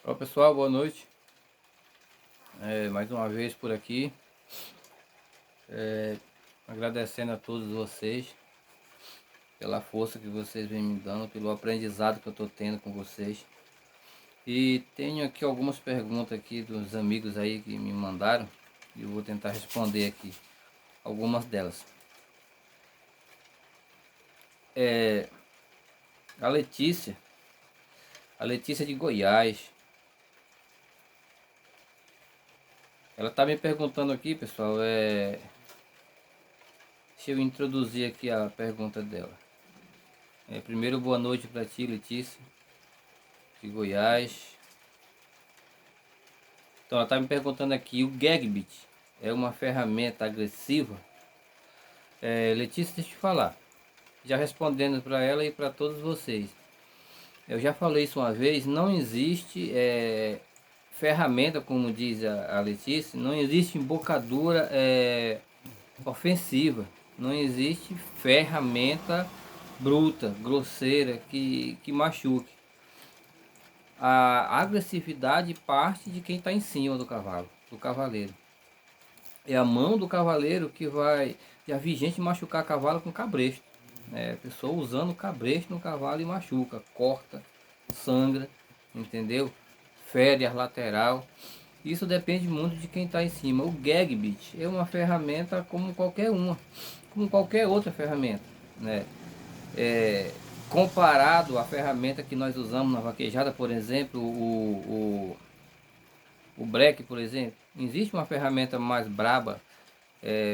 Olá pessoal, boa noite. Mais uma vez por aqui, agradecendo a todos vocês pela força que vocês vêm me dando, pelo aprendizado que eu estou tendo com vocês. E tenho aqui algumas perguntas aqui dos amigos aí que me mandaram e eu vou tentar responder aqui algumas delas. A Letícia, de Goiás, ela está me perguntando aqui, pessoal, deixa eu introduzir aqui a pergunta dela. Primeiro, boa noite para ti, Letícia, de Goiás. Então ela está me perguntando aqui, o Gagbit é uma ferramenta agressiva? Letícia, deixa eu te falar. Já respondendo para ela e para todos vocês. Eu já falei isso uma vez, não existe ferramenta, como diz a Letícia, não existe embocadura ofensiva. Não existe ferramenta bruta, grosseira, que machuque. A agressividade parte de quem está em cima do cavalo, do cavaleiro. É a mão do cavaleiro que vai... Já vi gente machucar cavalo com cabresto. A pessoa usando cabresto no cavalo e machuca, corta, sangra, entendeu? Fere a lateral. Isso depende muito de quem está em cima. O Gagbit é uma ferramenta como qualquer uma, como qualquer outra ferramenta, né? Comparado à ferramenta que nós usamos na vaquejada, por exemplo, o Black, por exemplo, existe uma ferramenta mais braba,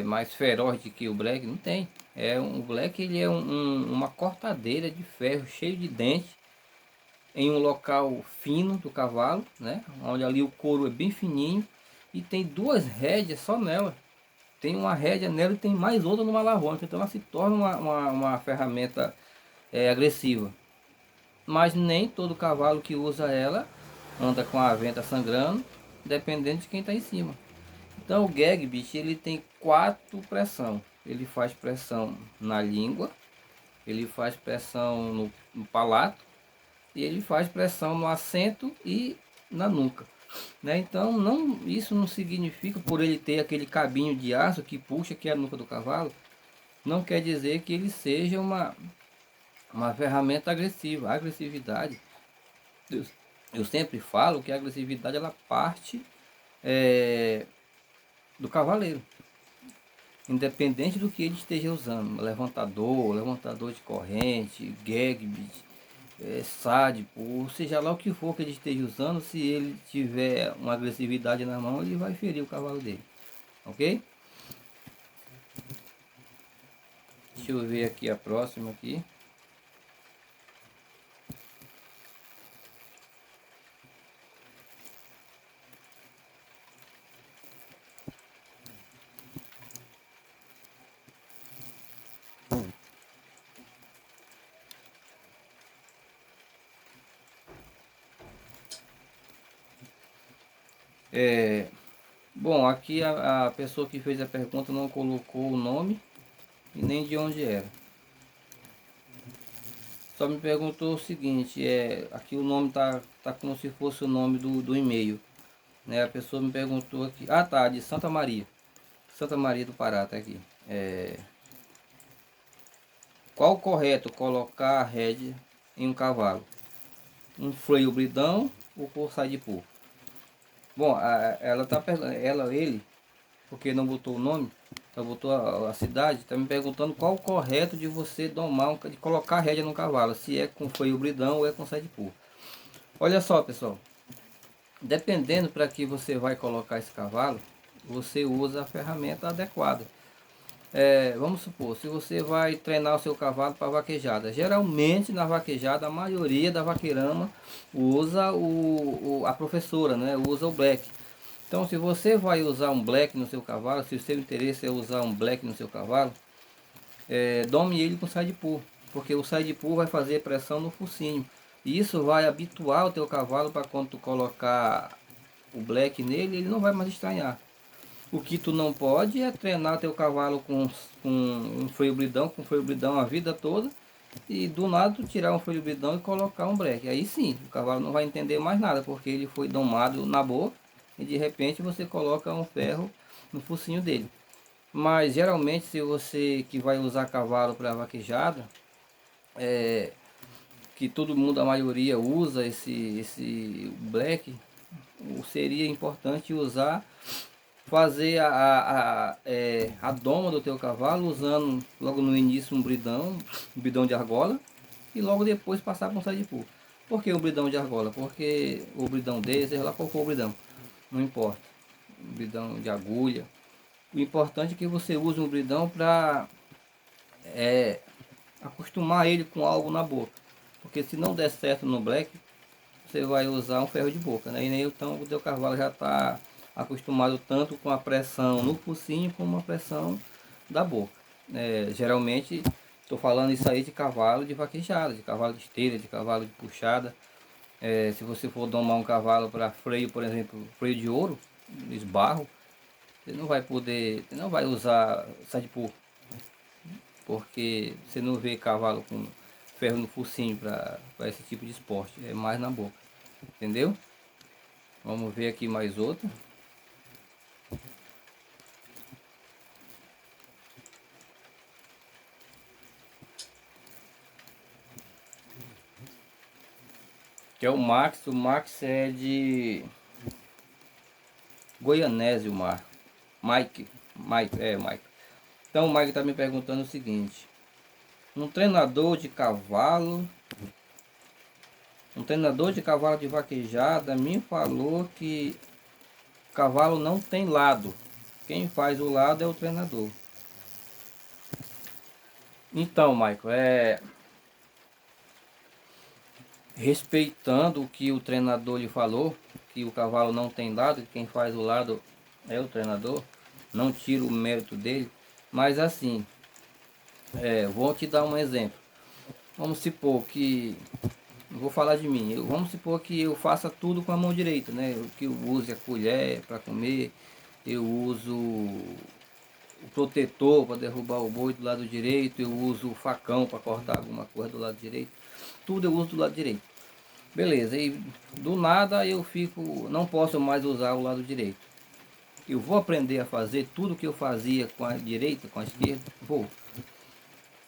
mais feroz do que o Black? Não tem. O Black ele é uma cortadeira de ferro cheio de dente em um local fino do cavalo, né? Onde ali o couro é bem fininho e tem duas rédeas só nela. Tem uma rédea nela e tem mais outra numa alavanca, então ela se torna uma ferramenta agressiva. Mas nem todo cavalo que usa ela anda com a venta sangrando, dependendo de quem está em cima. Então o Gagbit ele tem 4 pressão. Ele faz pressão na língua, ele faz pressão no palato e ele faz pressão no assento e na nuca, né? Então isso não significa, por ele ter aquele cabinho de aço que puxa aqui a nuca do cavalo, não quer dizer que ele seja uma ferramenta agressiva. A agressividade, eu sempre falo que a agressividade ela parte do cavaleiro, independente do que ele esteja usando, levantador de corrente, Gagbit, sádico, ou seja lá o que for que ele esteja usando, se ele tiver uma agressividade na mão, ele vai ferir o cavalo dele, ok? Deixa eu ver aqui a próxima aqui. Bom, aqui a pessoa que fez a pergunta não colocou o nome e nem de onde era. Só me perguntou o seguinte, aqui o nome tá como se fosse o nome do e-mail, né? A pessoa me perguntou aqui, tá, de Santa Maria do Pará, tá aqui. Qual o correto colocar a rédea em um cavalo? Um freio bridão ou por side pull? Bom, ela tá perguntando, ele, porque não botou o nome, só botou a cidade, tá me perguntando qual o correto de você domar, de colocar a rédea no cavalo, se é com freio bridão ou é com side pull. Olha só, pessoal, dependendo para que você vai colocar esse cavalo, você usa a ferramenta adequada. Vamos supor, se você vai treinar o seu cavalo para vaquejada, geralmente na vaquejada a maioria da vaqueirama usa a professora, né? Usa o black. Então se você vai usar um black no seu cavalo, se o seu interesse é usar um black no seu cavalo, dome ele com side pull, porque o side pull vai fazer pressão no focinho. E isso vai habituar o teu cavalo para quando tu colocar o black nele, ele não vai mais estranhar. O que tu não pode é treinar teu cavalo com freio bridão a vida toda e do nada tu tirar um freio de bridão e colocar um breque. Aí sim, o cavalo não vai entender mais nada, porque ele foi domado na boca e de repente você coloca um ferro no focinho dele. Mas geralmente se você que vai usar cavalo para vaquejada, que todo mundo, a maioria usa esse black, seria importante usar, fazer a doma do teu cavalo usando logo no início um bridão de argola, e logo depois passar para um side-pull. Por que o bridão de argola? Porque o bridão desse, seja lá qual for o bridão, não importa, o bridão de agulha, o importante é que você use um bridão para acostumar ele com algo na boca, porque se não der certo no black, você vai usar um ferro de boca, né? E nem então o teu cavalo já está acostumado tanto com a pressão no focinho como a pressão da boca. Geralmente estou falando isso aí de cavalo de vaquejada, de cavalo de esteira, de cavalo de puxada. Se você for domar um cavalo para freio, por exemplo, freio de ouro, esbarro, você não vai poder, você não vai usar side-pull, porque você não vê cavalo com ferro no focinho para esse tipo de esporte, é mais na boca, entendeu? Vamos ver aqui mais outro. Que é o Max. O Max é de Goianésio, Mike. Então o Mike tá me perguntando o seguinte: um treinador de cavalo, um treinador de cavalo de vaquejada me falou que cavalo não tem lado. Quem faz o lado é o treinador. Então, Michael, respeitando o que o treinador lhe falou, que o cavalo não tem lado, quem faz o lado é o treinador, não tiro o mérito dele, mas assim, vou te dar um exemplo. Vamos supor que, vou falar de mim, vamos supor que eu faça tudo com a mão direita, né? Que eu use a colher para comer, eu uso o protetor para derrubar o boi do lado direito, eu uso o facão para cortar alguma coisa do lado direito, tudo eu uso do lado direito. Beleza, e do nada eu fico, não posso mais usar o lado direito. Eu vou aprender a fazer tudo que eu fazia com a direita, com a esquerda? Vou.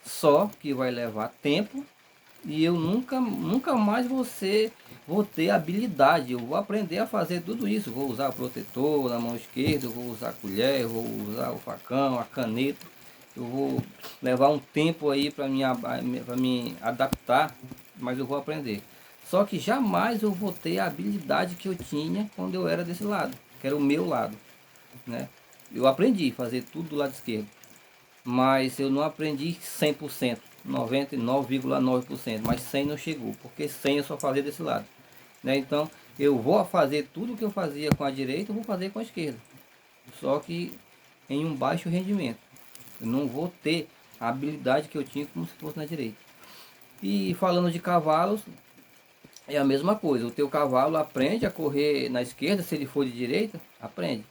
Só que vai levar tempo e eu nunca mais vou ter habilidade. Eu vou aprender a fazer tudo isso. Vou usar o protetor na mão esquerda, eu vou usar a colher, eu vou usar o facão, a caneta. Eu vou levar um tempo aí para me adaptar, mas eu vou aprender. Só que jamais eu vou ter a habilidade que eu tinha quando eu era desse lado, que era o meu lado, né? Eu aprendi a fazer tudo do lado esquerdo, mas eu não aprendi 100%, 99,9%, mas 100 não chegou, porque 100 eu só fazia desse lado, né? Então eu vou fazer tudo que eu fazia com a direita, eu vou fazer com a esquerda, só que em um baixo rendimento. Eu não vou ter a habilidade que eu tinha como se fosse na direita. E falando de cavalos, é a mesma coisa. O teu cavalo aprende a correr na esquerda, se ele for de direita, aprende.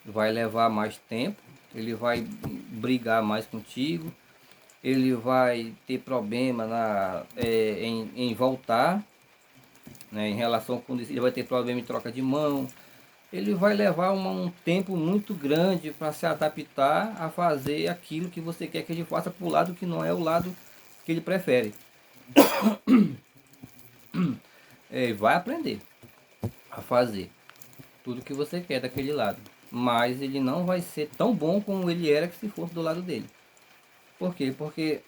Vai levar mais tempo, ele vai brigar mais contigo, ele vai ter problema em voltar, né, em relação com ele vai ter problema em troca de mão. Ele vai levar um tempo muito grande para se adaptar a fazer aquilo que você quer que ele faça para o lado que não é o lado que ele prefere. Vai aprender a fazer tudo que você quer daquele lado, mas ele não vai ser tão bom como ele era que se fosse do lado dele. Por quê? Porque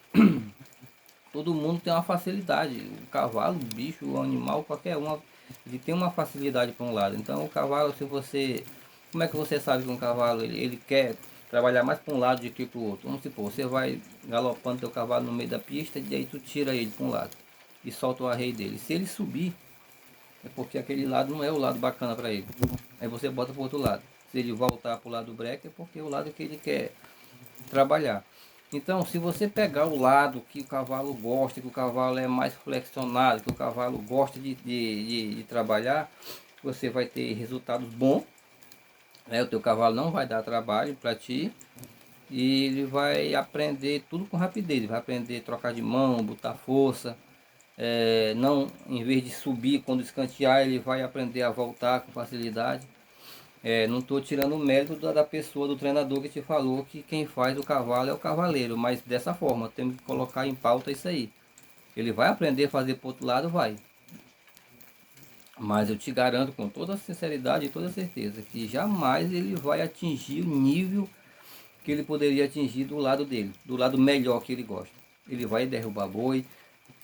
todo mundo tem uma facilidade. O cavalo, o bicho, o animal, qualquer um, ele tem uma facilidade para um lado. Então o cavalo, se você... Como é que você sabe que um cavalo ele quer trabalhar mais para um lado do que para o outro? Vamos supor, você vai galopando teu cavalo no meio da pista e aí tu tira ele para um lado e solta o arreio dele. Se ele subir, é porque aquele lado não é o lado bacana para ele. Aí você bota para o outro lado. Se ele voltar para o lado do breque, é porque é o lado que ele quer trabalhar. Então, se você pegar o lado que o cavalo gosta, que o cavalo é mais flexionado, que o cavalo gosta de trabalhar, você vai ter resultados bons, né? O teu cavalo não vai dar trabalho para ti e ele vai aprender tudo com rapidez. Ele vai aprender a trocar de mão, botar força. Não, em vez de subir quando escantear, ele vai aprender a voltar com facilidade. Não estou tirando o mérito da pessoa, do treinador que te falou que quem faz o cavalo é o cavaleiro, mas dessa forma, temos que colocar em pauta isso aí. Ele vai aprender a fazer para o outro lado, vai. Mas eu te garanto com toda a sinceridade e toda a certeza que jamais ele vai atingir o nível que ele poderia atingir do lado dele, do lado melhor que ele gosta. Ele vai derrubar boi,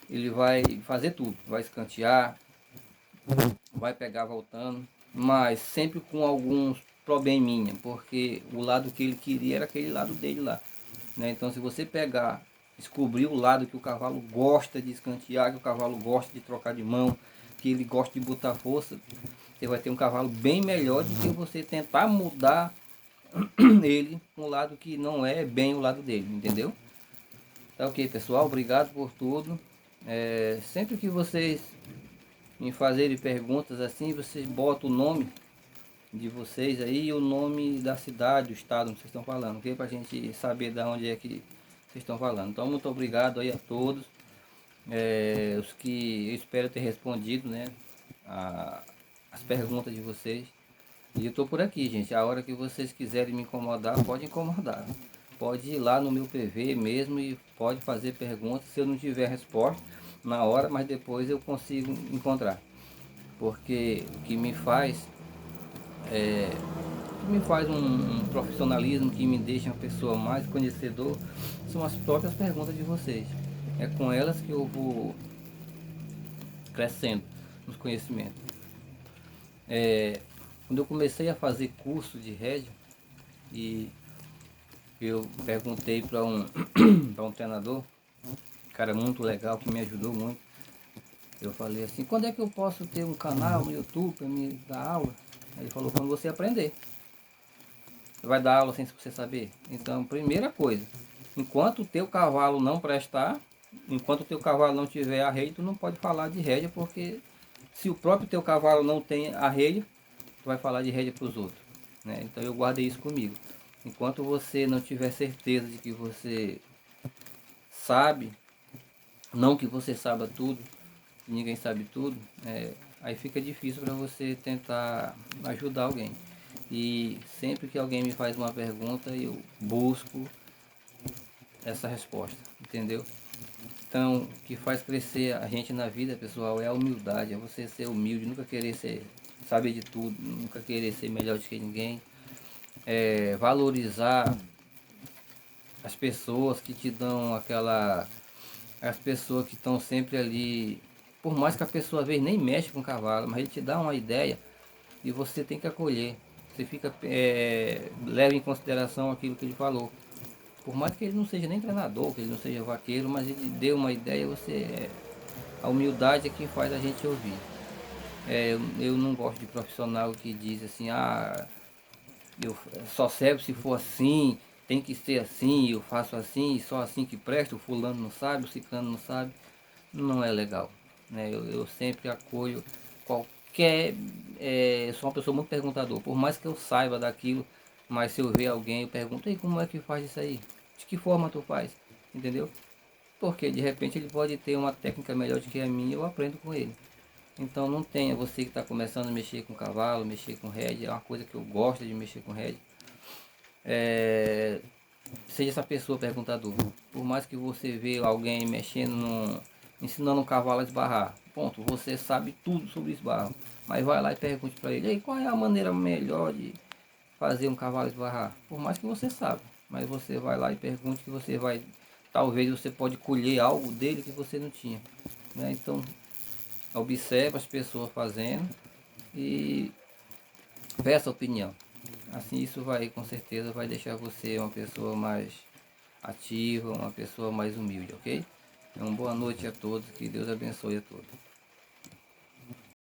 ele vai fazer tudo, vai escantear, vai pegar voltando, mas sempre com alguns probleminha, porque o lado que ele queria era aquele lado dele lá, né? Então se você pegar, descobrir o lado que o cavalo gosta de escantear, que o cavalo gosta de trocar de mão, que ele gosta de botar força, você vai ter um cavalo bem melhor do que você tentar mudar ele para um lado que não é bem o lado dele, entendeu? Tá ok, pessoal, obrigado por tudo. Sempre que vocês me fazerem perguntas assim, vocês botam o nome de vocês aí e o nome da cidade, do estado onde vocês estão falando, ok? Pra gente saber de onde é que vocês estão falando. Então, muito obrigado aí a todos. Os que eu espero ter respondido, né? As perguntas de vocês. E eu tô por aqui, gente. A hora que vocês quiserem me incomodar, pode incomodar. Pode ir lá no meu PV mesmo e pode fazer perguntas. Se eu não tiver resposta na hora, mas depois eu consigo encontrar. Porque o que me faz um profissionalismo, que me deixa uma pessoa mais conhecedor, são as próprias perguntas de vocês. É com elas que eu vou crescendo nos conhecimentos. Quando eu comecei a fazer curso de rédea, e eu perguntei para para um treinador, um cara muito legal que me ajudou muito. Eu falei assim: quando é que eu posso ter um canal no YouTube para me dar aula? Ele falou: quando você aprender. Você vai dar aula sem você saber? Então, primeira coisa, enquanto o teu cavalo não prestar, enquanto o teu cavalo não tiver arreio, tu não pode falar de rédea, porque se o próprio teu cavalo não tem arreio, tu vai falar de rédea para os outros, né? Então eu guardei isso comigo. Enquanto você não tiver certeza de que você sabe, não que você saiba tudo, ninguém sabe tudo, aí fica difícil para você tentar ajudar alguém. E sempre que alguém me faz uma pergunta, eu busco essa resposta, entendeu? Então, o que faz crescer a gente na vida, pessoal, é a humildade, é você ser humilde, nunca querer saber de tudo, nunca querer ser melhor do que ninguém, valorizar as pessoas que te dão as pessoas que estão sempre ali, por mais que a pessoa às vezes nem mexe com o cavalo, mas ele te dá uma ideia e você tem que acolher. Você fica, leva em consideração aquilo que ele falou. Por mais que ele não seja nem treinador, que ele não seja vaqueiro, mas ele deu uma ideia, a humildade é que faz a gente ouvir. Eu não gosto de profissional que diz assim, eu só serve se for assim, tem que ser assim, eu faço assim, só assim que presta, o fulano não sabe, o ciclano não sabe. Não é legal, né? Eu sempre acolho qualquer... eu sou uma pessoa muito perguntador, por mais que eu saiba daquilo, mas se eu ver alguém, eu pergunto: ei, como é que faz isso aí? De que forma tu faz? Entendeu? Porque de repente ele pode ter uma técnica melhor do que a minha e eu aprendo com ele. Então não tenha, você que está começando a mexer com cavalo, mexer com rédea, é uma coisa que eu gosto de mexer com rédea. Seja essa pessoa perguntador. Por mais que você vê alguém mexendo, ensinando um cavalo a esbarrar, ponto, você sabe tudo sobre esbarro, mas vai lá e pergunte para ele: ei, qual é a maneira melhor de fazer um cavalo esbarrar? Por mais que você saiba, mas você vai lá e pergunte, que você vai, talvez você pode colher algo dele que você não tinha, né? Então observe as pessoas fazendo e peça opinião. Assim isso vai, com certeza, vai deixar você uma pessoa mais ativa, uma pessoa mais humilde, ok? Então, boa noite a todos, que Deus abençoe a todos.